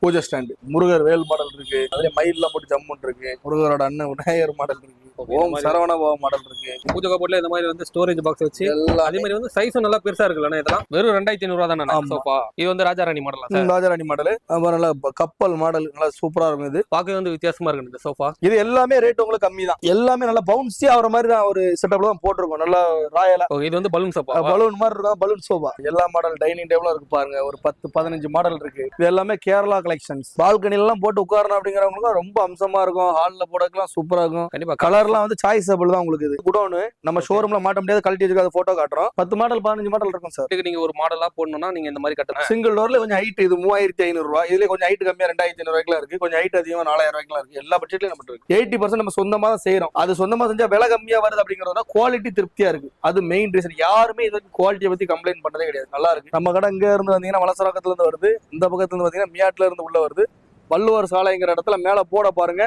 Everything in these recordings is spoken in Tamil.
பூஜை ஸ்டாண்டு முருகர் வேல் மாடல் இருக்கு, அதுல மயில்லாம் போட்டு ஜம்முன் இருக்கு, முருகரோட அண்ணன் விநாயகர் மாடல் இருக்கு, ஓம் சரவண பவ மாடல் இருக்கு. பூஜை கபோர்ட்ல இந்த மாதிரி வந்து ஸ்டோரேஜ் பாக்ஸ் வச்சு அதே மாதிரி வந்து சைஸும் நல்லா பெருசா இருக்குல்ல. இதெல்லாம் வெறும் 2500 ரூபா தானே சோஃபா. இது வந்து ராஜாராணி மாடல். ராஜாராணி மாடல் நல்லா கப்பல் மாடல், நல்லா சூப்பரா இருக்கும். இது பார்க்கவே வந்து வித்தியாசமா இருக்கு இந்த சோஃபா. இது எல்லாமே ரேட் உங்களுக்கு கம்மி தான், எல்லாமே நல்லா பவுன்ஸி ஆகிற மாதிரி தான் ஒரு செட்டப்ல தான் போட்டிருக்கோம். நல்லா ராயலா. இது வந்து பலூன் சோஃபா, பலூன் மாதிரி இருக்கும். பலூன் சோஃபா எல்லா மாடல் டைனிங் டேபிளும் இருக்கு பாருங்க. ஒரு 10-15 மாடல் இருக்கு. இது எல்லாமே கேரளா கலெக்ஷன்ஸ். பால்கனில எல்லாம் போட்டு உட்காரணும் அப்படிங்கிறவங்களுக்கு ரொம்ப அம்சமா இருக்கும். ஹால்ல போடக்கலாம் சூப்பரா இருக்கும். கண்டிப்பா கலர்லாம் வந்து சாய்ஸபிள் தான் உங்களுக்கு. இது குடோனு நம்ம ஷோரூம்ல மாட்ட முடியாது, கழட்டி வச்சுக்காத போட்டோ காட்டுறோம். 10 மாடல் 15 மாடல் இருக்கும் சார். நீங்க ஒரு மாடலா போடணும்னா நீங்க இந்த மாதிரி கட்டணும். சிங்கிள் டோர்ல கொஞ்சம் ஹைட் இது 3500 ரூபாய். இதுல கொஞ்சம் ஹைட் கம்மியா 2500 ரூபாய்க்குலாம் இருக்கு, கொஞ்சம் ஹைட் அதிகமா 4000 ரூபாய்க்குலாம் இருக்கு. எல்லா பட்ஜெட்லயும் நம்ம இருக்கு. 80% நம்ம சொந்தமா தான் செய்யறோம். அது சொந்தமா செஞ்சா விலை கம்மியா வருது அப்படிங்கறத குவாலிட்டி திருப்தியா இருக்கு. அது மெயின் ரீசன். யாருமே இது குவாலிட்டியை பத்தி கம்ப்ளைண்ட் பண்றதே கிடையாது. நல்லா இருக்கு. நம்ம கடை இங்க இருந்து வந்தீங்கன்னா வலசரக்கத்துல இருந்து வருது, இந்த பக்கத்துல இருந்து பாத்தீங்கன்னா மியாட்ல இருந்து உள்ள வருது. வள்ளுவர் சாலைங்கிற இடத்துல மேல போட பாருங்க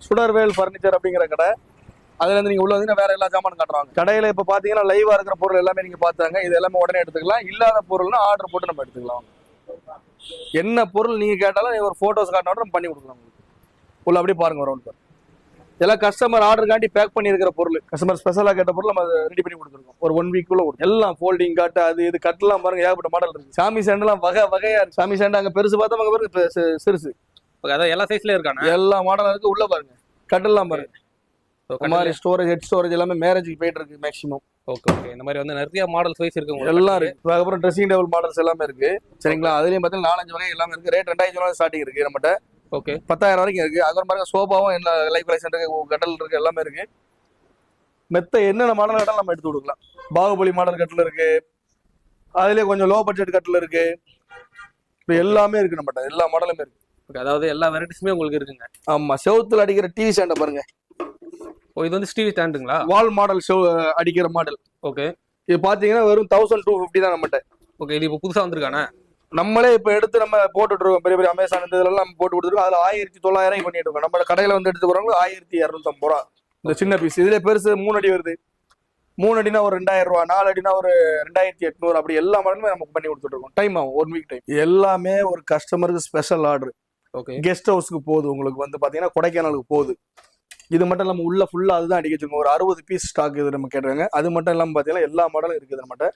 சுடர்வேல் பர்னிச்சர் அப்படிங்கிற கடை. அதுல இருந்து நீங்க உள்ள வந்தீங்கன்னா வேற எல்லா ஜாமானும் காட்டுறாங்க. கடையில இப்ப பாத்தீங்கன்னா லைவா இருக்கிற பொருள் எல்லாமே நீங்க பாத்தாங்க. இது எல்லாமே உடனே எடுத்துக்கலாம். இல்லாத பொருள்னா ஆர்டர் போட்டு நம்ம எடுத்துக்கலாம். என்ன பொருள் நீங்க கேட்டாலும் ஒரு போட்டோஸ் காட்டினா நம்ம பண்ணி கொடுக்கலாம். உள்ள அப்படியே பாருங்க ரவுண்ட் பாருங்க. இதெல்லாம் கஸ்டமர் ஆர்டர் காண்டி பேக் பண்ணி இருக்கிற பொருள். கஸ்டமர் ஸ்பெஷலா கேட்ட பொருள் நம்ம ரெடி பண்ணி கொடுத்துருக்கோம். ஒரு 1 வீக்குள்ள எல்லாம் ஃபோல்டிங் காட்டு அது இது கட்டெல்லாம் பாருங்க. ஏகப்பட்ட மாடல் இருக்கு. சாமி சேண்டெல்லாம் வகையா இருக்கு. சாமி சேண்டு அங்க பெருசு பார்த்தா அங்க பாருங்க சிறுசு. அதான் எல்லா சைஸ்லயும் இருக்காங்க. எல்லா மாடலும் இருக்கு. உள்ள பாருங்க கட்டெல்லாம் பாருங்க. மாதிரி ஸ்டோரேஜ் ஹெட் ஸ்டோரேஜ் எல்லாமே மேரேஜுக்கு போயிட்டு இருக்கு மேக்ஸிமம். ஓகே இந்த மாதிரி வந்து நிறைய மாடல்ஸ் வைஸ் இருக்கு. எல்லாம் இருக்கு. அதுக்கப்புறம் ட்ரெஸ்ஸிங் டேபிள் மாடல்ஸ் எல்லாமே இருக்கு. சரிங்களா. அதுலயும் பார்த்தீங்கன்னா 4-5 வகை எல்லாமே இருக்கு. ரேட் 2000 ரூபாய் ஸ்டார்டிங் இருக்கு நம்மகிட்ட. ஓகே 10,000 வரைக்கும் இருக்கு. அதுக்கப்புறம் பாருங்க சோபாவும் என்ன லைஃப் கலெக்ஷன் இருக்கு, கட்டல் இருக்கு, எல்லாமே இருக்கு. மெத்த என்னென்ன மாடல் கட்டல் நம்ம எடுத்து கொடுக்கலாம். பாகுபலி மாடல் கட்டில் இருக்கு. அதுலயே கொஞ்சம் லோ பட்ஜெட் கட்டில் இருக்கு. எல்லாமே இருக்கு நம்மகிட்ட. எல்லா மாடலுமே இருக்கு. அதாவது எல்லா வெரைட்டிஸுமே உங்களுக்கு இருக்குங்க. ஆமா. செவுத்துல அடிக்கிற டிவி ஸ்டாண்ட பாருங்க. இது வந்து டிவி ஸ்டாண்டுங்களா? வால் மாடல் அடிக்கிற மாடல். ஓகே இது பாத்தீங்கன்னா வெறும் 1250 தான் நம்மகிட்ட. ஓகே இது இப்போ புதுசா வந்திருக்கானே. நம்மளே இப்ப எடுத்து நம்ம போட்டுட்டு இருக்கோம். பெரிய பெரிய அமேசான் இதெல்லாம் நம்ம போட்டு கொடுத்துருக்கோம். அதுல 1900 பண்ணிட்டு இருக்கோம். நம்ம கடையில வந்து எடுத்து போறவங்க 1250 ரூபா. இந்த சின்ன பீஸ் இதுல பெருசு 3 அடி வருது. 3 அடினா ஒரு 2000 ரூபா, 4 அடினா ஒரு 2800. அப்படி எல்லா மாடலுமே நமக்கு பண்ணி கொடுத்துட்டு இருக்கோம். டைம் ஆகும் 1 வீக் டைம். எல்லாமே ஒரு கஸ்டமருக்கு ஸ்பெஷல் ஆர்டர். ஓகே கெஸ்ட் ஹவுஸ்க்கு போகுது. உங்களுக்கு வந்து பாத்தீங்கன்னா கொடைக்கானலுக்கு போகுது. இது மட்டும் நம்ம உள்ள ஃபுல்லா அதுதான் அடிக்க வச்சுக்கோங்க. ஒரு 60 பீஸ் ஸ்டாக் இது நம்ம கேட்டுருங்க. அது மட்டும் இல்லாம பாத்தீங்கன்னா எல்லா மாடலும் இருக்குது நம்மகிட்ட.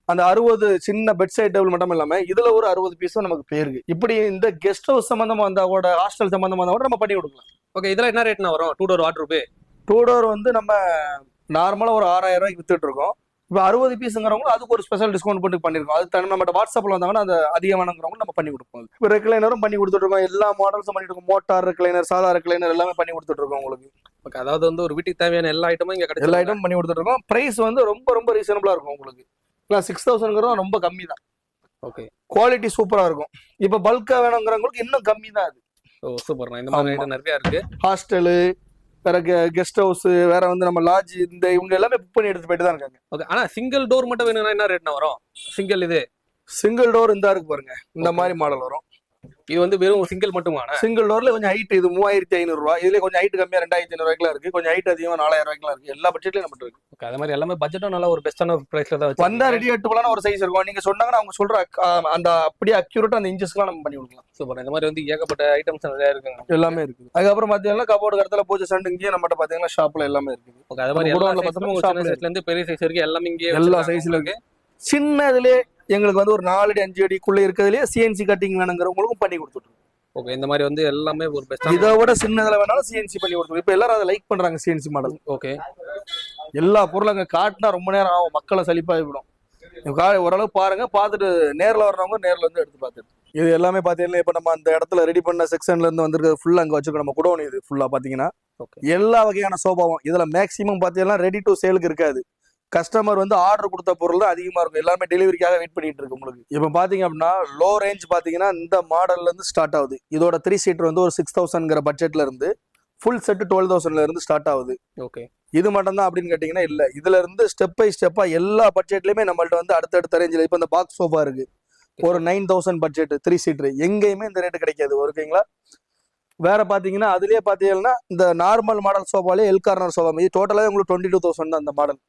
அந்த 60 சின்ன பெட் சைட் டேபிள் மட்டும் இல்லாம இதுல ஒரு 60 பீஸும் நமக்கு பேருக்கு. இப்படி இந்த கெஸ்ட் ஹவுஸ் சம்பந்தமா வந்தா கூட, ஹாஸ்டல் சம்பந்தமா வந்தா கூட நம்ம பண்ணி கொடுக்கலாம். ஓகே இதெல்லாம் என்ன ரேட்னா வரும்? 2 டோர் வாட்டர் ரூபே. 2 டோர் வந்து நம்ம நார்மலா ஒரு 6000 ரூபாய்க்கு வித்துட்டு இருக்கோம். இப்போ 60 பீஸுங்கிறவங்க அதுக்கு ஒரு ஸ்பெஷல் டிஸ்கவுண்ட் போட்டு பண்ணிருக்கோம். அது தனி நம்ம வாட்ஸ்அப்ல வந்தாங்கன்னா அது அதிகமானவங்க நம்ம பண்ணி கொடுப்போம். இப்போ ரெக்லைனரும் பண்ணி கொடுத்துட்டு இருக்கோம். எல்லா மாடல்ஸும் பண்ணிட்டு இருக்கோம். மோட்டார் ரெக்லைனர், சாதா ரெக்லைனர் எல்லாமே பண்ணி கொடுத்துட்டு இருக்கோம் உங்களுக்கு. ஓகே அதாவது வந்து ஒரு வீட்டுக்கு தேவையான எல்லா ஐட்டமும் இங்க கிடைக்கும். எல்லா ஐட்டமும் பண்ணி கொடுத்துட்டு இருக்கோம். பிரைஸ் வந்து ரொம்ப ரீசனபிளா இருக்கும் உங்களுக்கு. 6000 ரொம்ப கம்மி தான். ஓகே குவாலிட்டி சூப்பரா இருக்கும். இப்போ பல்கா வேணுங்கிறவங்களுக்கு இன்னும் கம்மி தான் அது. ஓ சூப்பர். இந்த மாதிரி ஐட்டம் நிறைய இருக்கு. ஹாஸ்டலு வேற கெஸ்ட் ஹவுஸ் வேற வந்து நம்ம லாட்ஜ் இந்த இவங்க எல்லாமே புக் பண்ணி எடுத்து போயிட்டு தான் இருக்காங்க. ஓகே ஆனா சிங்கிள் டோர் மட்டும் வேணும்னா என்ன ரேட்னா வரும்? சிங்கிள் டோர் இந்த இருக்கு பாருங்க. இந்த மாதிரி மாடல் வரும். இது வந்து வெறும் சிங்கிள் மட்டுமானா? சிங்கிள் டோர்ல கொஞ்சம் ஹைட் இது 3500 ரூபாய். இதுல கொஞ்சம் ஹைட் கம்மியா 2500 ரூபாய்க்குலாம் இருக்கு. கொஞ்சம் ஹைட் அதிகமா 4000 ரூபாய்க்குலாம் இருக்கு. எல்லா பட்ஜெட்லயும் நம்ம இருக்கு. ஓகே அதே மாதிரி எல்லாமே பட்ஜெட்டும் நல்ல ஒரு பெஸ்டான பிரைஸ்ல தான் வந்தா ரெடி எடுத்துக்கலாம். ஒரு சைஸ் இருக்கும். நீங்க சொன்னாங்கன்னா அவங்க சொல்ற அந்த அப்படியே அக்யூரேட்டா அந்த இன்ச்சஸ்லாம் நம்ம பண்ணி கொடுக்கலாம். சூப்பர். இந்த மாதிரி வந்து ஏகப்பட்ட ஐட்டம்ஸ் நிறைய இருக்குங்க. எல்லாமே இருக்கு. அதுக்கப்புறம் பாத்தீங்கன்னா கபோர்டு கடத்துல பூஜை ஸ்டாண்ட் இங்கே நம்மகிட்ட பாத்தீங்கன்னா ஷாப்ல எல்லாமே இருக்கு. ஓகே அதே மாதிரி எல்லா சைஸ்ல இருந்து பெரிய சைஸ் வரைக்கும் எல்லாமே இங்கே எல்லா சைஸ்ல இருக்கு. சின்னதுலயே எங்களுக்கு வந்து ஒரு 4 அடி 5 அடிக்குள்ள இருக்கிறதுலயே சிஎன்சி கட்டிங் வேணுங்கிறவங்களுக்கும் பண்ணி கொடுத்துருக்கோம். ஓகே இந்த மாதிரி வந்து எல்லாமே ஒரு பெஸ்ட். இதை விட சின்னதுல வேணாலும் சிஎன்சி பண்ணி கொடுத்துருவோம். இப்ப எல்லாரும் அதை லைக் பண்றாங்க சிஎன்சி மாடல். ஓகே எல்லா பொருளும் அங்க காட்டினா ரொம்ப நேரம் ஆகும். மக்களை சலிப்பாகிவிடும். ஓரளவு பாருங்க. பார்த்துட்டு நேரில் வர்றவங்க நேரில் வந்து எடுத்து பார்த்துட்டு. இது எல்லாமே பாத்தீங்கன்னா இப்ப நம்ம அந்த இடத்துல ரெடி பண்ண செக்ஷன்ல இருந்து வந்திருக்கிறது ஃபுல்லா அங்க வச்சிருக்கோம். நம்ம குடோன் இது ஃபுல்லா பாத்தீங்கன்னா எல்லா வகையான சோபாவும் இதுல மேக்சிமம் பாத்தீங்கன்னா ரெடி டு சேலுக்கு இருக்காது. கஸ்டமர் வந்து ஆர்டர் கொடுத்த பொருள் தான் அதிகமா இருக்கும். எல்லாமே டெலிவரிக்காக வெயிட் பண்ணிட்டு இருக்கு உங்களுக்கு. இப்ப பாத்தீங்க அப்படின்னா லோ ரேஞ்ச் பாத்தீங்கன்னா இந்த மாடல்ல இருந்து ஸ்டார்ட் ஆகுது. இதோட 3 சீட்டர் வந்து ஒரு 6000 பட்ஜெட்ல இருந்து ஃபுல் செட் 12000 இருந்து ஸ்டார்ட் ஆகுது. ஓகே இது மட்டும் தான் அப்படின்னு கேட்டீங்கன்னா இல்ல. இதுல இருந்து ஸ்டெப் பை ஸ்டெப்பா எல்லா பட்ஜெட்லயுமே நம்மள்ட்ட வந்து அடுத்தடுத்த ரேஞ்சில் இப்ப இந்த பாக்ஸ் சோஃபா இருக்கு. ஒரு 9000 பட்ஜெட் 3 சீட்டர் எங்கேயுமே இந்த ரேட்டு கிடைக்காது. ஓகேங்களா. வேற பாத்தீங்கன்னா அதுலயே பாத்தீங்கன்னா இந்த நார்மல் மாடல் சோஃபாலே எல் கார்னர் சோஃபா இது டோட்டலாவே உங்களுக்கு 22,000 தான் அந்த மாடல்.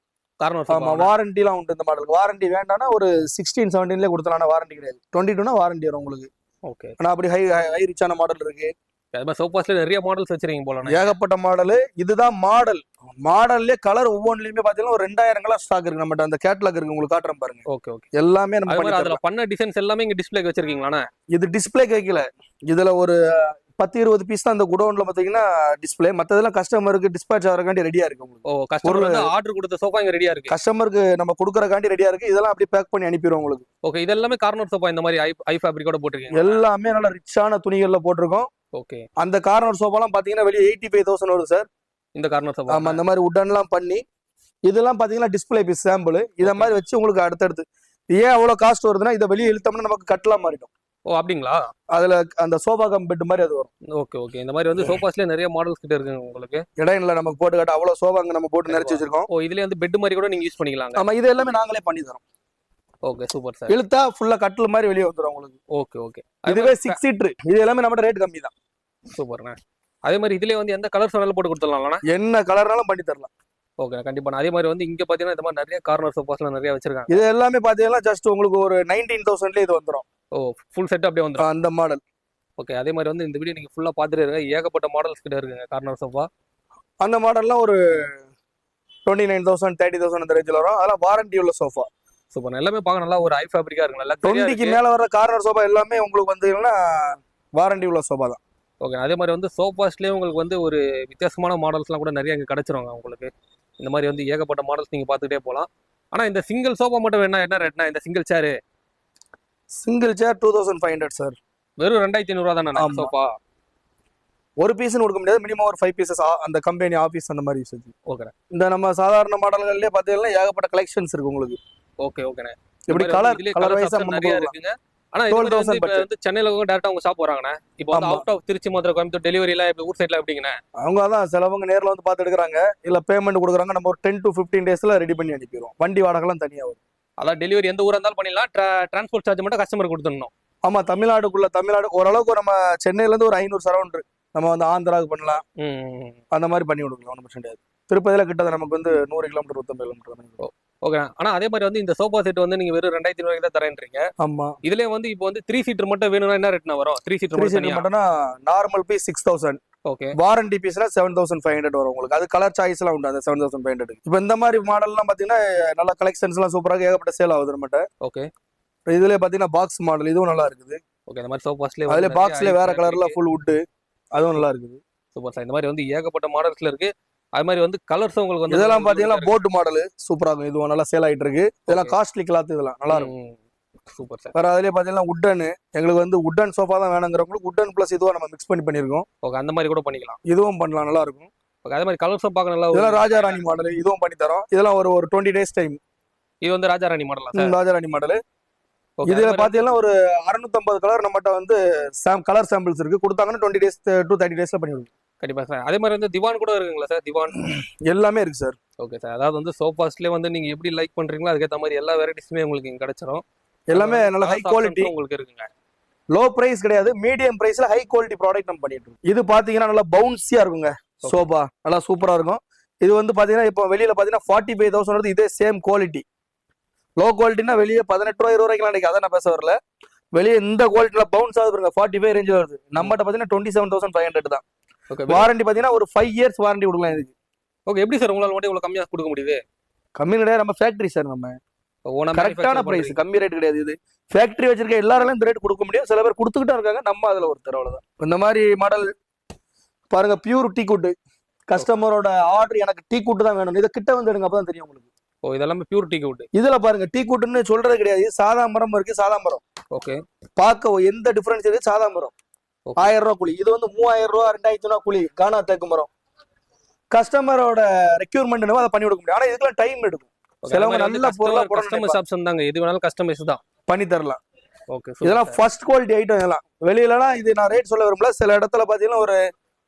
ஆமா வாரண்டிலாம் உண்டு இந்த மாடலுக்கு. வாரண்டி வேண்டாம்னா ஒரு 16-17 கொடுத்தலாம். வாரண்டி கிடையாது. 22னா வாரண்டி வரும் உங்களுக்கு. ஓகே. ஆனா அப்படி ஹை ஹை ரிச்சான மாடல் இருக்கு. அது மாதிரி சோஃபாஸ்ல நிறைய மாடல்ஸ் வச்சிருக்கீங்க போல. ஏகப்பட்ட மாடல். இதுதான் மாடல்லே கலர் ஒவ்வொன்றுலயுமே பாத்தீங்கன்னா ஒரு 2000 கலர் ஸ்டாக் இருக்கு நம்மகிட்ட. அந்த கேட்டலாக் இருக்கு, உங்களுக்கு காட்டுறேன் பாருங்க. Okay okay. எல்லாமே நம்ம அது பண்ணி மாதிரி அதுல தரலாம். பண்ண டிசைன்ஸ் எல்லாமே இங்க டிஸ்ப்ளேக்கு வச்சிருக்கீங்களாண்ணே? இது டிஸ்ப்ளே வைக்கல. இதுல ஒரு 10-20 பீஸ் தான் அந்த குடோன்ல பாத்தீங்கன்னா டிஸ்ப்ளே. மத்ததெல்லாம் கஸ்டமருக்கு டிஸ்பேட்ச் ஆகிறக்காண்டி ரெடியா இருக்கு உங்களுக்கு. ஓ, கஸ்டமர் வந்து ஆர்டர் கொடுத்த சோஃபா இங்க ரெடியா இருக்கு. கஸ்டமருக்கு நம்ம கொடுக்கறக்காண்டி ரெடியா இருக்கு. இதெல்லாம் அப்படியே பேக் பண்ணி அனுப்பிடுவோம் உங்களுக்கு. ஓகே. இது எல்லாமே கார்னர் சோஃபா இந்த மாதிரி ஐ ஃபேப்ரிக்கோட போட்டுருக்கீங்க? எல்லாமே நல்ல ரிச்சான துணிகள்ல போட்டிருக்கோம். ஓகே. அந்த கார்னர் சோஃபாலாம் பாத்தீங்கன்னா வெளியே 85,000 வருது சார். இந்த கார்னர் சோஃபா? ஆமா, அந்த மாதிரி உட்டன்லாம் பண்ணி இதெல்லாம் பாத்தீங்கன்னா டிஸ்ப்ளே பீஸ் சாம்பிள். இத மாதிரி வச்சு உங்களுக்கு அடுத்தடுத்து ஏன் அவ்வளவு காஸ்ட் வருதுன்னா, இதை வெளியே இழுத்தோம்னா நமக்கு கட்டலாம் மாறிடும். ஓ, அப்படிங்களா? அதுல அந்த சோஃபா கம் பெட் மாதிரி அது வரும். Okay okay. இந்த மாதிரி வந்து சோஃபாஸ்ல நிறைய மாடல்ஸ் கிட்ட இருக்குங்க உங்களுக்கு. இடம் இல்ல நமக்கு போட்டு காட்ட, அவ்வளவு சோஃபா அங்க நம்ம போட்டு நிறைச்சு வச்சிருக்கோம். ஓ, இதுல வந்து பெட் மாதிரி கூட நீங்க யூஸ் பண்ணிக்கலாங்க? ஆமா, இது எல்லாமே நாங்களே பண்ணி தரோம். Okay, super sir. இழுத்தா ஃபுல்லா கட்டில் மாதிரி வெளியே வந்துரும் உங்களுக்கு. Okay okay. இதுவே 6 சீட்டர். இது எல்லாமே நம்ம ரேட் கம்மி தான். சூப்பர்ண்ணே. அதே மாதிரி இதுலயே வந்து எந்த கலர்ஸ் வேணாலும் போட்டு கொடுத்துடலாம்லண்ணா? என்ன கலர்னாலும் பண்ணி தரலாம். ஓகே, கண்டிப்பா. அதே மாதிரி வந்து இங்க பாத்தீங்கன்னா இந்த மாதிரி நிறைய கார்னர் சோஃபாஸ்லாம் நிறைய வச்சிருக்காங்க. இது எல்லாமே பாத்தீங்கன்னா ஜஸ்ட் உங்களுக்கு ஒரு 19,000ல இது வந்துரும். ஓ, ஃபுல் செட் அப்படியே வந்துரும் அந்த மாடல். ஓகே. அதே மாதிரி வந்து இந்த வீடியோ நீங்க ஃபுல்லா பாத்துட்டே இருங்க. ஏகப்பட்ட மாடல்ஸ் கிட்ட இருக்குங்க கார்னர் சோஃபா. அந்த மாடல்லாம் ஒரு 29,000 30,000 அந்த ரேஞ்சில் வரும். அதெல்லாம் வாரண்டி உள்ள சோஃபா. சூப்பர். எல்லாமே பார்க்க நல்லா ஒரு ஹை ஃபேப்ரிக்கா இருக்கு. நல்லா 20க்கு மேல வர கார்னர் சோஃபா எல்லாமே உங்களுக்கு வந்து வாரண்டி உள்ள சோஃபா தான். ஓகே. அதே மாதிரி வந்து சோஃபாஸ்லேயே உங்களுக்கு வந்து ஒரு வித்தியாசமான மாடல்ஸ்லாம் கூட நிறைய இங்கே கிடச்சிருவாங்க உங்களுக்கு. இந்த மாதிரி வந்து ஏகப்பட்ட மாடல்ஸ் நீங்கள் பார்த்துக்கிட்டே போகலாம். ஆனால் இந்த சிங்கிள் சோஃபா மட்டும் வேணா என்ன ரேட்னா? இந்த சிங்கிள் சேர் 2,500 சார். வெறும் 2,500 தானே சோஃபா? ஒரு பீஸ்னு கொடுக்க முடியாது, மினிமம் ஒரு 5 பீசஸ் அந்த கம்பெனி ஆஃபீஸ் அந்த மாதிரி யூசேஜ். ஓகே. இந்த நம்ம சாதாரண மாடல்கள்லேயே பார்த்தீங்கன்னா ஏகப்பட்ட கலெக்ஷன்ஸ் இருக்கு உங்களுக்கு. ஓகே ஓகேண்ணே. இப்படி கலர் வைஸா நிறைய இருக்குங்க. ஆனா இது வந்து சென்னையில டேரக்டா அவங்க ஷாப் வராங்கண்ணே. இப்போ வந்து out of Trichy, Madurai, Coimbatore delivery எல்லாம் இப்ப ஊர் சைட்ல எப்படிங்கண்ணே? அவங்க தான் சிலவங்க நேர்ல வந்து பார்த்து எடுக்கிறாங்க, இல்ல பேமெண்ட் கொடுக்குறாங்க. நம்ம ஒரு 10 to 15 டேஸ்ல ரெடி பண்ணி அனுப்பிடுவோம். வண்டி வாடகைலாம் தனியா வரும். அதான் டெலிவரி எந்த ஊரா இருந்தாலும் பண்ணிடலாம். டிரான்ஸ்போர்ட் சார்ஜ் மட்டும் கஸ்டமர் கொடுத்துடணும். ஆமா, தமிழ்நாடு ஓரளவுக்கு நம்ம சென்னையில இருந்து ஒரு 500 சரௌண்ட் நம்ம வந்து ஆந்திராவுக்கு பண்ணலாம். அந்த மாதிரி பண்ணி கொடுக்கலாம், ஒன்றும் பிரச்சனை கிடையாது. திருப்பதியில கிட்ட நமக்கு வந்து 100 கிலோமீட்டர் 150 கிலோமீட்டர். ஓகே. ஆனா அதே மாதிரி வந்து இந்த சோஃபா செட் வந்து நீங்க வெறும் 2,500 தான் தரேன்றீங்க. ஆமா. இதுலயே வந்து இப்போ வந்து 3 சீட்டர் மட்டும் வேணும்னா என்ன ரேட்னா வரும்? 3 சீட்டர் மட்டும்னா நார்மல் பீஸ் 6,000. ஓகே. வாரண்டி பீஸ்ல 7,500 வரும் உங்களுக்கு. அது கலர் சாய்ஸ் எல்லாம் உண்டு. அந்த 7,500 இப்போ இந்த மாதிரி மாடல் எல்லாம் பாத்தீங்கன்னா நல்ல கலெக்ஷன்ஸ் எல்லாம் சூப்பராக ஏகப்பட்ட சேல் ஆகுது நம்மகிட்ட. ஓகே. இதுல பாத்தீங்கன்னா பாக்ஸ் மாடல், இதுவும் நல்லா இருக்குது. ஓகே. இந்த மாதிரி சோஃபாஸ்ல அதுல பாக்ஸ்ல வேற கலர்ல ஃபுல் வுட், அதுவும் நல்லா இருக்குது. Super sir. இந்த மாதிரி வந்து ஏகப்பட்ட மாடல்ஸ்ல இருக்கு. அது மாதிரி வந்து கலர்ஸ் உங்களுக்கு வந்து இதெல்லாம் பாத்தீங்கன்னா போட் மாடல் சூப்பரா இருக்கும். இதுவும் நல்லா சேல் ஆயிட்டு இருக்கு. இதெல்லாம் காஸ்ட்லி கிளாத், இதெல்லாம் நல்லா இருக்கும். Super sir. வேற அதுலயே பாத்தீங்கன்னா உட்டன், எங்களுக்கு வந்து உட்டன் சோஃபா தான் வேணுங்கிறவங்களுக்கு உட்டன் பிளஸ் இதுவும் நம்ம மிக்ஸ் பண்ணிருக்கோம். ஓகே. அந்த மாதிரி கூட பண்ணிக்கலாம். இதுவும் பண்ணலாம், நல்லா இருக்கும். ஓகே. அதே மாதிரி கலர்ஸும் பார்க்க நல்லா. இதெல்லாம் ராஜா ராணி மாடல், இதுவும் பண்ணி தரோம். இதெல்லாம் ஒரு 20 days டைம். இது வந்து ராஜா ராணி மாடலா சார்? ராஜா ராணி மாடல். இதுல பாத்தீங்கன்னா ஒரு 650 கலர் நம்மகிட்ட வந்து கலர் சாம்பிள்ஸ் இருக்கு. கொடுத்தாங்கன்னா 20 days to 30 daysல பண்ணிடுவோம். கண்டிப்பா சார். அதே மாதிரி வந்து திவான் கூட இருக்குங்களா சார்? திவான் எல்லாமே இருக்கு சார். Okay sir. அதாவது வந்து சோஃபாஸ்லயே வந்து நீங்க எப்படி லைக் பண்றீங்களோ அதுக்கேற்ற மாதிரி எல்லா வெரைட்டிஸுமே உங்களுக்கு இங்க கிடைச்சிரும். எல்லாமே நல்ல ஹை குவாலிட்டி உங்களுக்கு இருக்குங்க. லோ பிரைஸ் கிடையாது, மீடியம் பிரைஸ்ல ஹை குவாலிட்டி ப்ராடக்ட் நம்ம பண்ணிட்டு இருக்கோம். இது பாத்தீங்கன்னா நல்லா பவுன்சியா இருக்குங்க சோஃபா, நல்லா சூப்பரா இருக்கும். இது வந்து பாத்தீங்கன்னா இப்போ வெளியில பாத்தீங்கன்னா 45,000 வருது. இதே சேம் குவாலிட்டி. லோ குவாலிட்டினா வெளியே 18 ரூபாய் 20 ரூபாய்க்கு நினைக்க, அதை நான் பேச வரல. வெளியே இந்த குவாலிட்டில பவுன்ஸ் ஆகுது பாருங்க, 45 ரேஞ்ச் வருது. நம்மகிட்ட பாத்தீங்கன்னா 27,500 தான். வாரண்டி பாத்தீங்கன்னா ஒரு 5 years வாரண்டி கொடுக்கலாம் இதுக்கு. ஓகே. எப்படி சார் உங்களால மட்டும் இவ்வளவு கம்மியா கொடுக்க முடியுது? கம்மி கிடையாது, நம்ம ஃபேக்டரி சார். நம்ம கரெக்டான பிரைஸ், கம்மி ரேட் கிடையாது. இது ஃபேக்டரி வச்சிருக்க எல்லாராலும் இந்த ரேட் கொடுக்க முடியும். சில பேர் கொடுத்துக்கிட்டா இருக்காங்க, நம்ம அதுல ஒருத்தர், அவ்வளவுதான். இந்த மாதிரி மாடல் பாருங்க, பியூர் டீ கூட்டு. கஸ்டமரோட ஆர்டர் எனக்கு டீ கூட்டு தான் வேணும், இதை கிட்ட வந்து எடுங்க, அப்பதான் தெரியும் உங்களுக்கு. ஓ, இதெல்லாம் பியூர் டீ கூட்டு. இதுல பாருங்க, டீ கூட்டுன்னு சொல்றது கிடையாது. சாதா மரம் இருக்கு, சாதா மரம். ஓகே. பார்க்க எந்த டிஃபரன்ஸ் இருக்கு? சாதா மரம் 1000 ரூபாய் கூலி. இது வந்து 3000 ரூபாய் 2000 ரூபாய் கூலி. கானா தேக்கு மரம். கஸ்டமரோட ரெக்யூர்மெண்ட் அதை பண்ணி கொடுக்க முடியும். ஆனா இதுக்கெல்லாம் டைம் எடுக்கும். சிலவங்க நல்ல பொருளா கஸ்டமைஸ் ஆப்ஷன் தாங்க. எது வேணாலும் கஸ்டமைஸ் தான் பண்ணி தரலாம். ஓகே. இதெல்லாம் ஃபர்ஸ்ட் குவாலிட்டி ஐட்டம். இதெல்லாம் வெளியிலலாம் இது நான் ரேட் சொல்ல விரும்பல. சில இடத்துல பாத்தீங்கன்னா ஒரு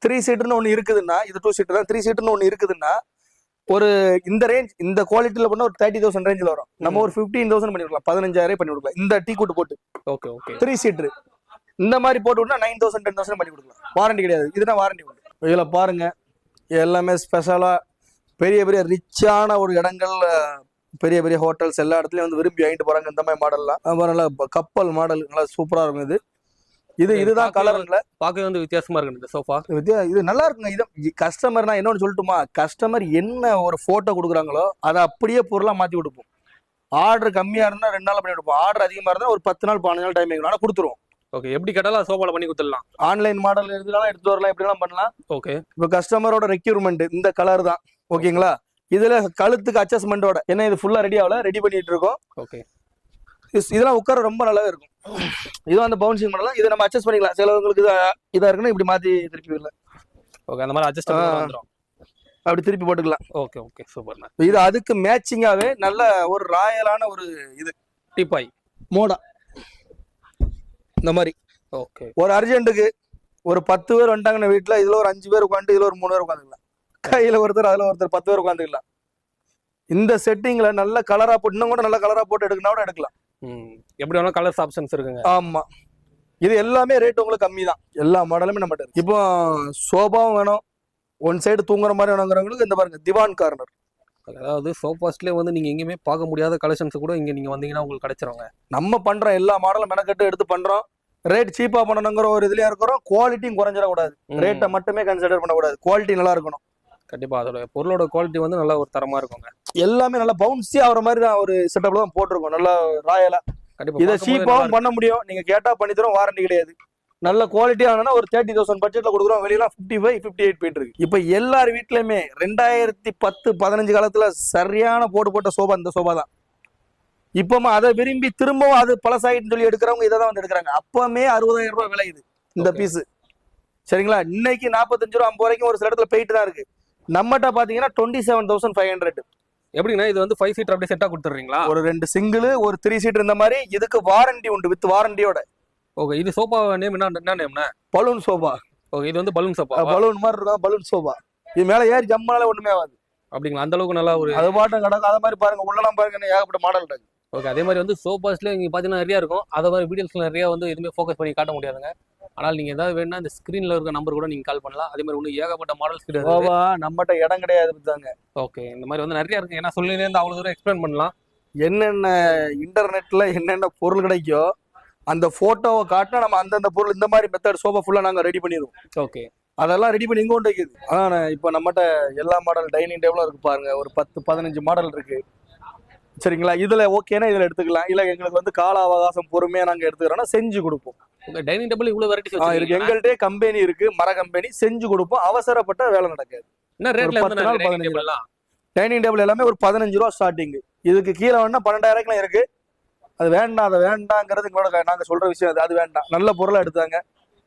3 சீட்டர்னு ஒண்ணு இருக்குதுன்னா, இது 2 சீட்டர் தான். 3 சீட்டர்னு ஒண்ணு இருக்குதுன்னா ஒரு இந்த ரேஞ்ச், இந்த குவாலிட்டியில பண்ண ஒரு 30,000 ரேஞ்சில் வரும். நம்ம ஒரு 15,000 பண்ணி கொடுக்கலாம், 15,000 பண்ணி கொடுக்கலாம். இந்த டீ கூட்டு போட்டு. Okay okay. 3 சீட்டர் இந்த மாதிரி போட்டு விட்டா 9,000 10,000 பண்ணி கொடுக்கலாம். வாரண்டி கிடையாது. இதுதான் வாரண்டி உண்டு. இதுல பாருங்க, எல்லாமே ஸ்பெஷலா பெரிய பெரிய ரிச்சான ஒரு இடங்கள், பெரிய பெரிய ஹோட்டல்ஸ் எல்லா இடத்துலயும் வந்து விரும்பி வாங்கிட்டு போறாங்க இந்த மாதிரி மாடல்லாம். நல்லா கப்பல் மாடல், நல்லா சூப்பரா இருக்கும். இது இதுதான் கலர்ல பார்க்கவே வந்து வித்தியாசமா இருக்கு இந்த சோஃபா. இது நல்லா இருக்குங்க. இது கஸ்டமர் நான் இன்னொன்னு சொல்லட்டுமா, கஸ்டமர் என்ன ஒரு போட்டோ கொடுக்குறாங்களோ அதை அப்படியே பொருளா மாத்தி கொடுப்போம். ஆர்டர் கம்மியா இருந்தா 2 நாள் பண்ணி கொடுப்போம், ஆர்டர் அதிகமா இருந்தா ஒரு 10 நாள் 15 நாள் டைம் ஆனா கொடுத்துருவோம். ஓகே, எப்படி கேட்டாலும் சோஃபால பண்ணி கொடுத்துடலாம். ஆன்லைன் மாடல் எடுத்துக்கலாம், எடுத்து வரலாம், எப்படிலாம் பண்ணலாம். ஓகே, இப்போ கஸ்டமரோட ரெக்யூர்மெண்ட் இந்த கலர் தான். ஓகேங்களா, இதுல கழுத்துக்கு அட்ஜஸ்ட்மெண்டோட என்ன இது ஃபுல்லா ரெடி ஆகல, ரெடி பண்ணிட்டு இருக்கோம். ஓகே, இதெல்லாம் உட்கார ரொம்ப நல்லாவே இருக்கும். இதுவும் அந்த பவுன்சிங் பண்ணலாம், இதை நம்ம அட்ஜஸ்ட் பண்ணிக்கலாம். சிலவங்களுக்கு இதா இருக்குன்னா இப்படி மாத்தி திருப்பி வரல. ஓகே, அந்த மாதிரி அட்ஜஸ்ட் வந்துரும், அப்படி திருப்பி போட்டுக்கலாம். ஓகே ஓகே, சூப்பர்ண்ணா. இது அதுக்கு மேட்சிங்காவே நல்ல ஒரு ராயலான ஒரு இது டிப்பாய் மோடா இந்த மாதிரி. ஓகே, ஒரு அர்ஜென்ட்டுக்கு ஒரு 10 பேர் வந்துட்டாங்கன்னு வீட்டுல, இதுல ஒரு 5 பேர் உட்காந்து, இதுல ஒரு 3 பேர் உட்காந்துக்கலாம். கையில ஒருத்தர் அதுல ஒருத்தர் 10 பேர் உட்காந்துக்கலாம். இந்த செட்டிங்ல நல்ல கலரா போட்டு, இன்னும் கூட நல்ல கலரா போட்டு எடுக்கணும் கூட எடுக்கலாம். எப்படி வேணாலும் கலர்ஸ் ஆப்ஷன்ஸ் இருக்குங்க. ஆமா, இது எல்லாமே ரேட் உங்களுக்கு கம்மி தான். எல்லா மாடலுமே நம்ம இருக்கு. இப்போ சோபாவும் வேணும், ஒன் சைடு தூங்குற மாதிரி வேணுங்கிறவங்களுக்கு இந்த பாருங்க திவான் கார்னர். அதாவது சோஃபாஸ்லேயே வந்து நீங்க எங்கேயுமே பார்க்க முடியாத கலெக்ஷன்ஸ் கூட இங்க நீங்க வந்தீங்கன்னா உங்களுக்கு கிடைச்சிருவாங்க. நம்ம பண்றோம் எல்லா மாடலும் மெனக்கட்டு எடுத்து பண்றோம். ரேட் சீப்பா பண்ணணுங்கிற ஒரு இதுலயா இருக்கிறோம். குவாலிட்டியும் குறைஞ்சிடக்கூடாது, ரேட்டை மட்டுமே கன்சிடர் பண்ணக்கூடாது, குவாலிட்டி நல்லா இருக்கணும். கண்டிப்பா அதோட பொருளோட குவாலிட்டி வந்து நல்ல ஒரு தரமா இருக்குங்க. எல்லாமே நல்லா பவுன்சி ஆகிற மாதிரி தான் ஒரு செட்டப்ல தான் போட்டிருக்கோம், நல்லா ராயலா. கண்டிப்பா இதை சீப்பாவும் பண்ண முடியும், நீங்க கேட்டா பண்ணி தரோம், வாரண்டி கிடையாது. நல்ல குவாலிட்டி ஆனா ஒரு 30,000 பட்ஜெட்ல கொடுக்குறோம். வெளியெல்லாம் 55, 58 போயிட்டு இருக்கு. இப்ப எல்லார் வீட்லயுமே 2010-15 காலத்துல சரியான போட்ட சோபா இந்த சோபா தான். இப்பமா அதை விரும்பி திரும்பவும் அது பழசாயிட்டு சொல்லி எடுக்கிறவங்க இதை தான் வந்து எடுக்கிறாங்க. அப்பமே 60,000 ரூபாய் விலை இது இந்த பீஸ். சரிங்களா, இன்னைக்கு 45 ரூபா 50 வரைக்கும் ஒரு சில இடத்துல போயிட்டு தான் இருக்கு. நம்மகிட்ட பாத்தீங்கன்னா 27,500. எப்படின்னா இது வந்து 5 சீட்டர் அப்படியே செட்டா கொடுத்துறீங்களா? ஒரு 2 சிங்கிள், ஒரு 3 சீட்டர் இந்த மாதிரி. இதுக்கு வாரண்டி உண்டு, வித் வாரண்டியோட. ஓகே, இது சோபா நேம் என்ன நேம்னா? Balloon sofa. ஓகே, இது வந்து பலூன் சோபா. பலூன் மாதிரி இருக்கும், பலூன் சோபா. இது மேல ஏறி ஜம்மால ஒண்ணுமே ஆகாது. அப்படிங்களா? அந்த அளவுக்கு நல்லா ஒரு அது பாட்டும் கிடக்கும். அதே மாதிரி பாருங்க, உள்ளலாம் பாருங்க, ஏகப்பட்ட மாடல் இருக்கு. ஓகே, அதே மாதிரி வந்து சோஃபாஸ்ல இங்க பாத்தீங்கன்னா நிறைய இருக்கும். அதை மாதிரி வீடியோஸ்ல நிறைய வந்து எதுவுமே ஃபோக்கஸ் பண்ணி காட்ட முடியாதுங்க. ஆனால் நீங்க ஏதாவது வேணும்னா இந்த ஸ்கிரீன்ல இருக்க நம்பர் கூட நீங்க கால் பண்ணலாம். அதே மாதிரி ஒன்று ஏகப்பட்ட மாடல்ஸ் கிடையாது, நம்மகிட்ட இடம் கிடையாது. ஓகே, இந்த மாதிரி வந்து நிறைய இருக்கு. ஏன்னா சொல்லிலே இருந்து அவ்வளவு தூரம் எக்ஸ்பிளைன் பண்ணலாம். என்னென்ன இன்டர்நெட்ல என்னென்ன பொருள் கிடைக்கோ அந்த போட்டோவை காட்டினா நம்ம அந்தந்த பொருள் இந்த மாதிரி மெத்தட் சோபா ஃபுல்லா நாங்க ரெடி பண்ணிடுவோம். ஓகே, அதெல்லாம் ரெடி பண்ணி இங்க கொண்டு வைக்குது. ஆனா இப்ப நம்மகிட்ட எல்லா மாடல் டைனிங் டேபிளும் இருக்கு பாருங்க. ஒரு 10-15 மாடல் இருக்கு. சரிங்களா, இதுல ஓகேனா இதுல எடுத்துக்கலாம். இல்ல எங்களுக்கு வந்து கால அவகாசம் பொறுமையா நாங்க எடுத்துக்கிறோம்னா செஞ்சு கொடுப்போம். டைனிங் டேபிள் இவ்வளவு வெரைட்டிஸ் இருக்கு. எங்கள்கிட்ட கம்பெனி இருக்கு, மர கம்பெனி, செஞ்சு கொடுப்போம். அவசரப்பட்ட வேலை நடக்காது. என்ன ரேட்ல 10 நாள் 15 நாள். டைனிங் டேபிள் எல்லாமே ஒரு 15 ரூபா ஸ்டார்டிங். இதுக்கு கீழே வேணா 12,000 இருக்கு. அது வேண்டாம், அதை வேண்டாங்கிறது எங்களோட நாங்க சொல்ற விஷயம். அது வேண்டாம், நல்ல பொருளை எடுத்தாங்க.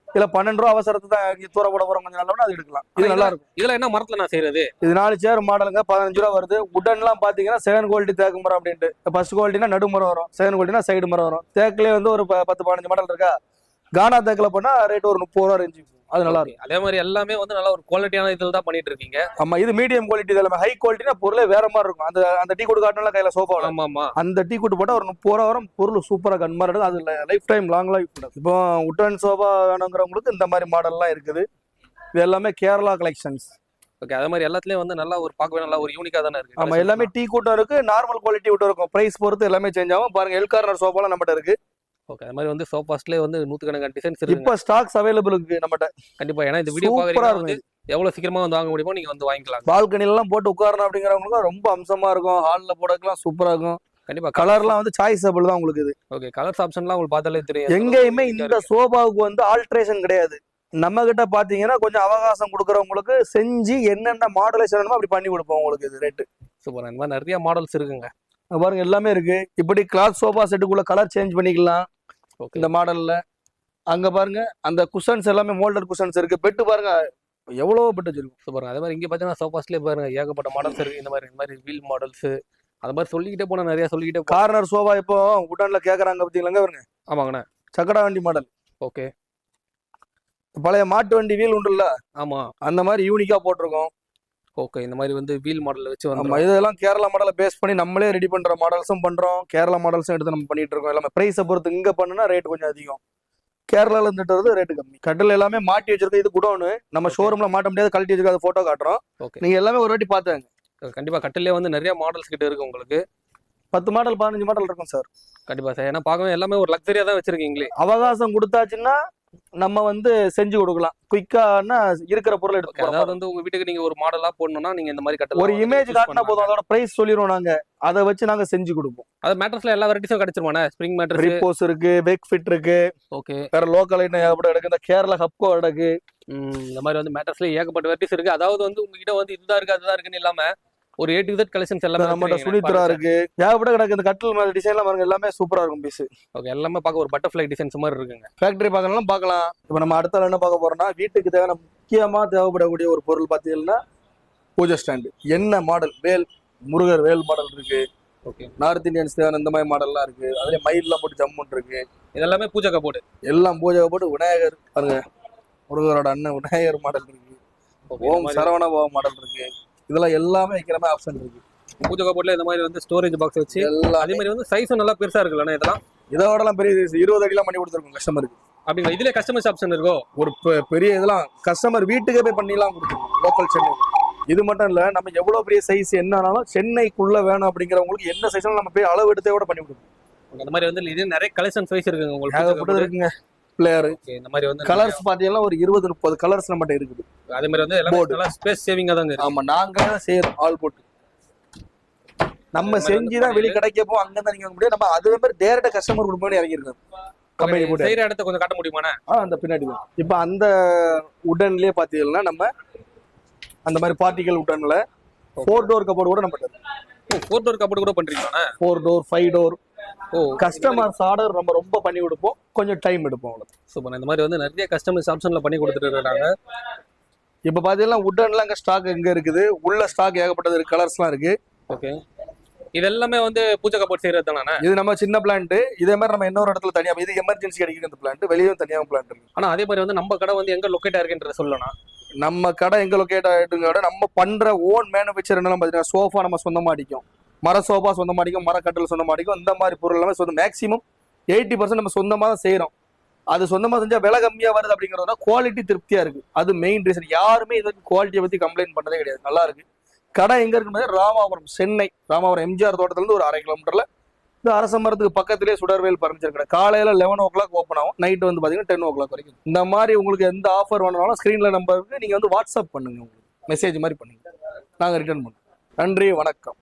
இல்ல 12 ரூபா அவசரத்து தான் தூர போட போறோம், கொஞ்சம் நல்லவனா அது எடுக்கலாம். இது நல்லா இருக்கும். இதுல என்ன மரத்துல நான் செய்யறது? இது 4 சேர் மாடலுங்க, 15 ரூபா வருது. உடன்லாம் பாத்தீங்கன்னா செகண்ட் குவாலிட்டி தேக்கு மரம் அப்படின்ட்டு. ஃபர்ஸ்ட் குவாலிட்டினா நடு மரம் வரும், செகண்ட் குவாலிட்டினா சைடு மரம் வரும். தேக்குலயே வந்து ஒரு 10-15 மாடல் இருக்கா. கானா தேக்குல போனா ரேட் ஒரு 30 ரூபா ரேஞ்சு. அது நல்லா இருக்கும். அதே மாதிரி எல்லாமே வந்து நல்ல ஒரு குவாலிட்டியான இதில் தான் பண்ணிட்டு இருக்கீங்க. ஆமா, இது மீடியம் குவாலிட்டி. இதெல்லாம் ஹை குவாலிட்டினா பொருளே வேற மாதிரி இருக்கும். அந்த டீ குட் காட்டலாம் கையில சோஃபா. ஆமா, அந்த டீ குட் போட்டா ஒரு 30 ரூபா வரும். பொருள் சூப்பரா கன்மார் இருக்கும். அது லைஃப் டைம் லாங் லைஃப். இப்போ உட்டன் சோஃபா வேணுங்கிறவங்களுக்கு இந்த மாதிரி மாடல்லாம் இருக்குது. இது எல்லாமே கேரளா கலெக்ஷன்ஸ். ஓகே, அதே மாதிரி எல்லாத்துலயும் வந்து நல்லா ஒரு பார்க்கவே நல்லா ஒரு யூனிக்கா தானே இருக்கு. ஆமா, எல்லாமே டீ கூட்டம் இருக்கு, நார்மல் குவாலிட்டி விட்டு இருக்கும். பிரைஸ் பொறுத்து எல்லாமே சேஞ்ச் ஆகும். பாருங்க, எல் கார்னர் சோஃபாலாம் நம்மகிட்ட இருக்கு. ஓகே, அது மாதிரி வந்து சோஃபாஸ்லயே வந்து 100கணக்கான டிசைன்ஸ் இருக்கு. இப்போ ஸ்டாக்ஸ் அவைலபிள் இருக்கு நம்மகிட்ட. கண்டிப்பா, ஏன்னா இந்த வீடியோ பாக்குறீங்க வந்து எவ்வளவு சீக்கிரமா வந்து வாங்க முடியுமோ நீங்க வந்து வாங்கிக்கலாம். பால்கனில எல்லாம் போட்டு உட்காரணும் அப்படிங்கிறவங்களுக்கு ரொம்ப அம்சமா இருக்கும். ஹால்ல போடக்கலாம் சூப்பரா இருக்கும். கண்டிப்பா, கலர்லாம் வந்து சாய்ஸபிள் தான் உங்களுக்கு. இது ஓகே, கலர்ஸ் ஆப்ஷன்லாம் உங்களுக்கு பார்த்தாலே தெரியும். எங்கேயுமே இந்த சோஃபாவுக்கு வந்து ஆல்ட்ரேஷன் கிடையாது. நம்ம கிட்ட பாத்தீங்கன்னா கொஞ்சம் அவகாசம் கொடுக்குறவங்களுக்கு செஞ்சு என்னென்ன மாடலேஷன் வேணுமோ அப்படி பண்ணி கொடுப்போம் உங்களுக்கு. இது ரேட்டு சூப்பர். இந்த மாதிரி நிறைய மாடல்ஸ் இருக்குங்க பாருங்க, எல்லாமே இருக்கு. இப்படி கிளாத் சோஃபா செட்டுக்குள்ள கலர் சேஞ்ச் பண்ணிக்கலாம் இந்த மாடல்ல. அங்க பாருங்க, அந்த குஷன்ஸ் எல்லாமே மோல்டட் குஷன்ஸ் இருக்கு. பெட்டு பாருங்க எவ்வளவு பெட்டு வச்சிருக்கும். சூப்பர். அதே மாதிரி இங்க பாத்தீங்கன்னா சோஃபாஸ்லயே பாருங்க ஏகப்பட்ட மாடல்ஸ் இருக்கு. இந்த மாதிரி வீல் மாடல்ஸ் அது மாதிரி சொல்லிக்கிட்டே போனா நிறைய சொல்லிக்கிட்டே. கார்னர் சோஃபா இப்போ உடன்ல கேக்குறாங்க பாத்தீங்களா பாருங்க. ஆமாங்கண்ணா, சக்கடா வண்டி மாடல். ஓகே, பழைய மாட்டு வண்டி வீல் உண்டுல்ல, ஆமா, அந்த மாதிரி யூனிக்கா போட்டிருக்கோம். ஓகே, இந்த மாதிரி வந்து வீல் மாடல் வச்சு நம்ம இதெல்லாம் கேரளா மாடலை பேஸ் பண்ணி நம்மளே ரெடி பண்ற மாடல்ஸும் பண்றோம். கேரளா மாடல்ஸும் எடுத்து நம்ம பண்ணிட்டு இருக்கோம். எல்லாமே பிரைஸை பொறுத்து இங்க பண்ணுனா ரேட் கொஞ்சம் அதிகம், கேரளால இருந்துட்டு வருது ரேட்டு கம்மி. கட்டில் எல்லாமே மாட்டி வச்சிருக்கோம். இது குடோனு, நம்ம ஷோரூம்ல மாட்ட முடியாது, கழட்டி வச்சிருக்க போட்டோ காட்டுறோம். நீங்க எல்லாமே ஒரு வாட்டி பாத்துங்க. கண்டிப்பா கட்டிலே வந்து நிறைய மாடல்ஸ் கிட்ட இருக்கு உங்களுக்கு. 10 மாடல் 15 மாடல் இருக்கும் சார். கண்டிப்பா சார், ஏன்னா பார்க்கவே எல்லாமே ஒரு லக்ஸரியா தான் வச்சிருக்கீங்களே. அவகாசம் கொடுத்தாச்சுன்னா நம்ம வந்து செஞ்சு கொடுக்கலாம் குயிக்கானா இருக்கிற பொருள் எடுத்து அதாவது போறோம். வந்து உங்க வீட்டுக்கு நீங்க ஒரு மாடலா போடணும்னா நீங்க இந்த மாதிரி கட்டலாம். ஒரு இமேஜ் காட்டினா போதும், அதோட பிரைஸ் சொல்லிடுவோம் நாங்க, அதை வச்சு நாங்க செஞ்சு கொடுப்போம். அது மேட்ரஸ்ல எல்லா வெரைட்டிஸும் கிடைச்சிருமாண்ணே? Spring mattress. ரிப்போஸ் இருக்கு, வெக் ஃபிட் இருக்கு, ஓகே. வேற லோக்கல் ஐட்டம் ஏகப்பட்ட இருக்கு, இந்த கேரளா ஹப்கோ இருக்கு. இந்த மாதிரி வந்து மேட்ரஸ்ல ஏகப்பட்ட வெரைட்டிஸ் இருக்கு. அதாவது வந்து உங்ககிட்ட வந்து இதுதான் இருக்கு அதுதான் இருக்குன்னு இல்லாம ஒரு A to Z கலெக்ஷன்ஸ் எல்லாமே நம்மகிட்ட சுனித்ரா இருக்கு, ஏகப்பட்ட கிடக்கு. இந்த கட்டில் மாதிரி டிசைன்லாம் பாருங்க, எல்லாமே சூப்பரா இருக்கும் பீஸ். ஓகே, எல்லாமே பார்க்க ஒரு பட்டர்ஃப்ளை டிசைன்ஸ் மாதிரி இருக்குங்க. ஃபேக்டரி பார்க்கணும் பார்க்கலாம். இப்போ நம்ம அடுத்த என்ன பார்க்க போறோம்னா, வீட்டுக்கு தேவையான முக்கியமா தேவைப்படக்கூடிய ஒரு பொருள் பார்த்தீங்கன்னா பூஜை ஸ்டாண்டு. என்ன மாடல், வேல் முருகர் வேல் மாடல் இருக்கு. ஓகே. நார்த் இந்தியன்ஸ் தேவையான இந்த மாதிரி மாடல்லாம் இருக்கு. அதுல மயில்லாம் போட்டு ஜம்முன் இருக்கு. இதெல்லாமே பூஜை கபோர்டு. எல்லாம் பூஜை போட்டு விநாயகர் பாருங்க, முருகரோட அண்ணன் விநாயகர் மாடல் இருக்கு. ஓம் சரவண பவ மாடல் இருக்கு. இதெல்லாம் எல்லாமே வைக்கிற மாதிரி ஆப்ஷன் இருக்கு. பூஜை கபோர்ட்ல இந்த மாதிரி வந்து ஸ்டோரேஜ் பாக்ஸ் வச்சு எல்லாம் அதே மாதிரி வந்து சைஸும் நல்லா பெருசா இருக்குல்லண்ணா இதெல்லாம். இதோடலாம் பெரிய 20 அடிலாம் பண்ணி கொடுத்துருக்கோம் கஸ்டமருக்கு. அப்படிங்களா? இதுல கஸ்டமைஸ் ஆப்ஷன் இருக்கோ? ஒரு பெரிய இதெல்லாம் கஸ்டமர் வீட்டுக்கே போய் பண்ணிலாம் கொடுத்துருக்கோம். லோக்கல் சென்னை இது மட்டும் இல்ல, நம்ம எவ்வளவு பெரிய சைஸ் என்னன்னாலும் சென்னைக்குள்ள வேணும் அப்படிங்கிறவங்களுக்கு என்ன சைஸ்னாலும் நம்ம போய் அளவு எடுத்தே கூட பண்ணி கொடுப்போம். அந்த மாதிரி வந்து இது நிறைய கலெக்ஷன் சைஸ் இருக்குங்க உங்களுக்கு. ஏகப்பட்டது இருக்குங்க. பிளேயர் இந்த மாதிரி வந்து கலர்ஸ் பாத்தீங்கன்னா ஒரு 20-30 கலர்ஸ் நம்மகிட்ட இருக்குது. அதே மாதிரி வந்து எல்லாம் நல்லா ஸ்பேஸ் சேவிங்கா தான் இருக்கு. ஆமா, நாங்க தான் செய்யறோம் ஆள் போட்டு. நம்ம செஞ்சுதான் வெளிய கிடைக்கப்போ அங்க தான் நீங்க முடியும். நம்ம அதுவே மாதிரி டைரக்டா கஸ்டமர் கொடுப்போம் இறங்கிருக்கோம். கம்பெனி போட்டு செய்யற இடத்த கொஞ்சம் காட்ட முடியுமாண்ணே? அந்த பின்னாடி தான். இப்ப அந்த உடன்லயே பாத்தீங்கன்னா நம்ம அந்த மாதிரி பார்ட்டிகல் உடன்ல 4 டோர் கபோர்டு கூட நம்ம 4 டோர் கபோர்டு கூட பண்றீங்களாண்ணே? 4 டோர் 5 டோர். ஓ, கஸ்டமர்ஸ் ஆர்டர் நம்ம ரொம்ப பண்ணி கொடுப்போம், கொஞ்சம் டைம் எடுப்போம் அவ்வளவு. சூப்பர். இந்த மாதிரி வந்து நிறைய கஸ்டமைஸ் ஆப்ஷன்ல பண்ணி கொடுத்துட்டு இருக்காங்க. இப்ப பாத்தீங்கன்னா உடன்லாம் அங்க ஸ்டாக் எங்க இருக்குது, உள்ள ஸ்டாக் ஏகப்பட்டது இருக்கு, கலர்ஸ்லாம் இருக்கு. ஓகே. இது எல்லாமே வந்து பூஜை கபோர்ட் செய்யறது தானே? இது நம்ம சின்ன பிளான்ட். இதே மாதிரி நம்ம இன்னொரு இடத்துல தனியா, இது எமர்ஜென்சி கிடைக்குது இந்த பிளான்ட், வெளியும் தனியாக பிளான்ட் இருக்கு. ஆனா அதே மாதிரி வந்து நம்ம கடை வந்து எங்க லொக்கேட் ஆயிருக்குன்றத சொல்லணும். நம்ம கடை எங்க லொக்கேட் ஆகிட்டுங்க, நம்ம பண்ற ஓன் மேனுஃபேக்சர் என்னெல்லாம் பாத்தீங்கன்னா சோஃபா நம்ம சொந்தமா அடிக்கும், மர சோஃபா சொந்தமா அடிக்கும், மரக்கட்டல் சொந்தமா அடிக்கும். இந்த மாதிரி பொருள் எல்லாமே சொந்தம். மேக்ஸிமம் 80% நம்ம சொந்தமா தான் செய்யறோம். அது சொந்தமா செஞ்சா விலை கம்மியா வருது அப்படிங்கறத குவாலிட்டி திருப்தியா இருக்கு. அது மெயின் ரீசன். யாருமே இது குவாலிட்டியை பத்தி கம்ப்ளைண்ட் பண்ணதே கிடையாது. நல்லா இருக்கு. கடை எங்க இருக்குன்னு ராமாபுரம், சென்னை ராமாபுரம் எம்ஜிஆர் தோட்டத்துல இருந்து ஒரு 1/2 கிலோமீட்டர்ல இந்த அரச மரத்துக்கு பக்கத்திலேயே சுடர்வேல் பர்னிச்சர் கடை. காலையில 11 o'clock ஓப்பன் ஆகும், நைட் வந்து பாத்தீங்கன்னா 10 o'clock வரைக்கும். இந்த மாதிரி உங்களுக்கு எந்த ஆஃபர் வேணாலும் ஸ்கிரீன்ல நம்பருக்கு நீங்க வந்து வாட்ஸ்அப் பண்ணுங்க, உங்களுக்கு மெசேஜ் மாதிரி பண்ணுங்க, நாங்க ரிட்டர்ன் பண்ணுவோம். நன்றி, வணக்கம்.